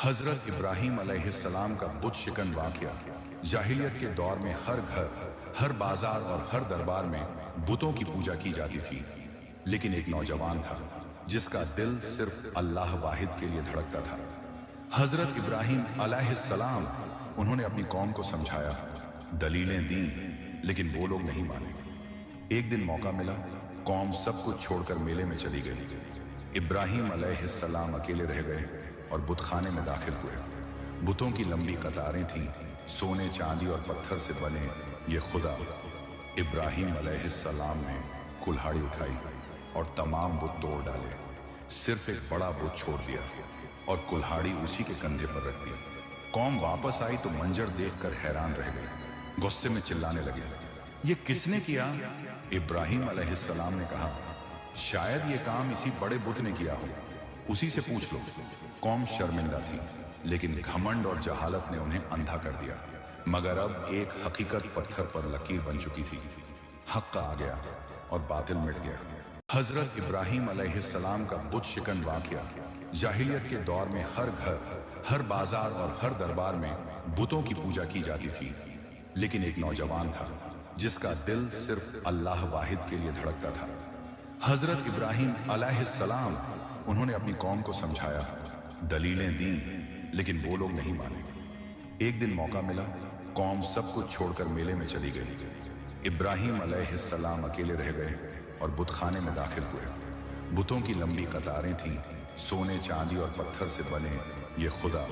حضرت ابراہیم علیہ السلام کا بت شکن واقعہ جاہلیت کے دور میں ہر گھر، ہر بازار اور ہر دربار میں بتوں کی پوجا کی جاتی تھی، لیکن ایک نوجوان تھا جس کا دل صرف اللہ واحد کے لیے دھڑکتا تھا۔ حضرت ابراہیم علیہ السلام انہوں نے اپنی قوم کو سمجھایا، دلیلیں دیں، لیکن وہ لوگ نہیں مانے۔ ایک دن موقع ملا، قوم سب کچھ چھوڑ کر میلے میں چلی گئی۔ ابراہیم علیہ السلام اکیلے رہ گئے اور بت خانے میں داخل ہوئے۔ بتوں کی لمبی قطاریں تھیں، سونے، چاندی اور پتھر سے بنے یہ خدا۔ ابراہیم علیہ السلام نے کلہاڑی اٹھائی اور تمام بت توڑ ڈالے، صرف ایک بڑا بت چھوڑ دیا اور کلہاڑی اسی کے کندھے پر رکھ دی۔ قوم واپس آئی تو منظر دیکھ کر حیران رہ گئی، غصے میں چلانے لگے، یہ کس نے کیا؟ ابراہیم علیہ السلام نے کہا، شاید یہ کام اسی بڑے بت نے کیا ہو، اسی سے پوچھ لو۔ قوم شرمندہ تھی، لیکن گھمنڈ اور جہالت نے انہیں اندھا کر دیا۔ مگر اب ایک حقیقت پتھر پر لکیر بن چکی تھی، حق آ گیا اور باطل مٹ گیا۔ حضرت ابراہیم علیہ السلام کا بت شکن واقعہ جاہلیت کے دور میں ہر گھر، ہر بازار اور ہر دربار میں بتوں کی پوجا کی جاتی تھی، لیکن ایک نوجوان تھا جس کا دل صرف اللہ واحد کے لیے دھڑکتا تھا۔ حضرت ابراہیم علیہ السلام انہوں نے اپنی قوم کو سمجھایا، دلیلیں دیں، لیکن وہ لوگ نہیں مانے۔ ایک دن موقع ملا، قوم سب کچھ چھوڑ کر میلے میں چلی گئی۔ ابراہیم علیہ السلام اکیلے رہ گئے اور بت خانے میں داخل ہوئے۔ بتوں کی لمبی قطاریں تھیں، سونے، چاندی اور پتھر سے بنے یہ خدا۔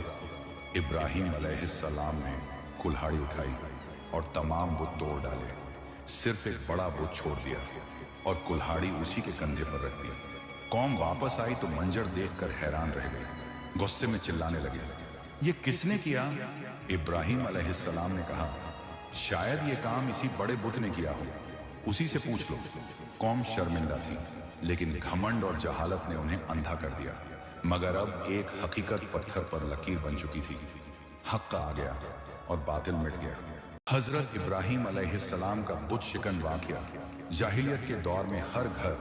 ابراہیم علیہ السلام نے کلہاڑی اٹھائی اور تمام بت توڑ ڈالے، صرف ایک بڑا بت چھوڑ دیا اور کلہاڑی اسی کے کندھے پر رکھ دی۔ قوم واپس آئی تو منظر دیکھ کر حیران رہ گئی، غصے میں چلانے لگے، یہ کس نے کیا؟ ابراہیم علیہ السلام نے کہا، شاید یہ کام اسی بڑے بت نے کیا ہو، اسی سے پوچھ لو۔ قوم شرمندہ تھی، لیکن گھمنڈ اور جہالت نے انہیں اندھا کر دیا۔ مگر اب ایک حقیقت پتھر پر لکیر بن چکی تھی، حق آ گیا اور باطل مٹ گیا۔ حضرت ابراہیم علیہ السلام کا بت شکن واقعہ جاہلیت کے دور میں ہر گھر،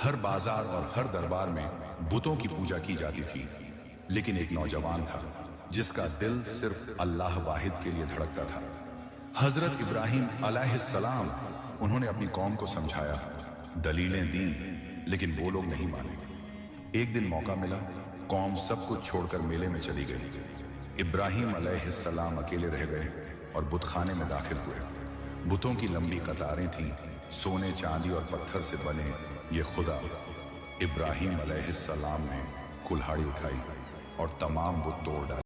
ہر بازار اور ہر دربار میں بتوں کی پوجا کی جاتی تھی، لیکن ایک نوجوان تھا جس کا دل صرف اللہ واحد کے لیے دھڑکتا تھا۔ حضرت ابراہیم علیہ السلام انہوں نے اپنی قوم کو سمجھایا، دلیلیں دیں، لیکن وہ لوگ نہیں مانے۔ ایک دن موقع ملا، قوم سب کچھ چھوڑ کر میلے میں چلی گئی۔ ابراہیم علیہ السلام اکیلے رہ گئے اور بت خانے میں داخل ہوئے۔ بتوں کی لمبی قطاریں تھیں، سونے، چاندی اور پتھر سے بنے یہ خدا۔ ابراہیم علیہ السلام نے کلہاڑی اٹھائی اور تمام بت توڑ ڈالے۔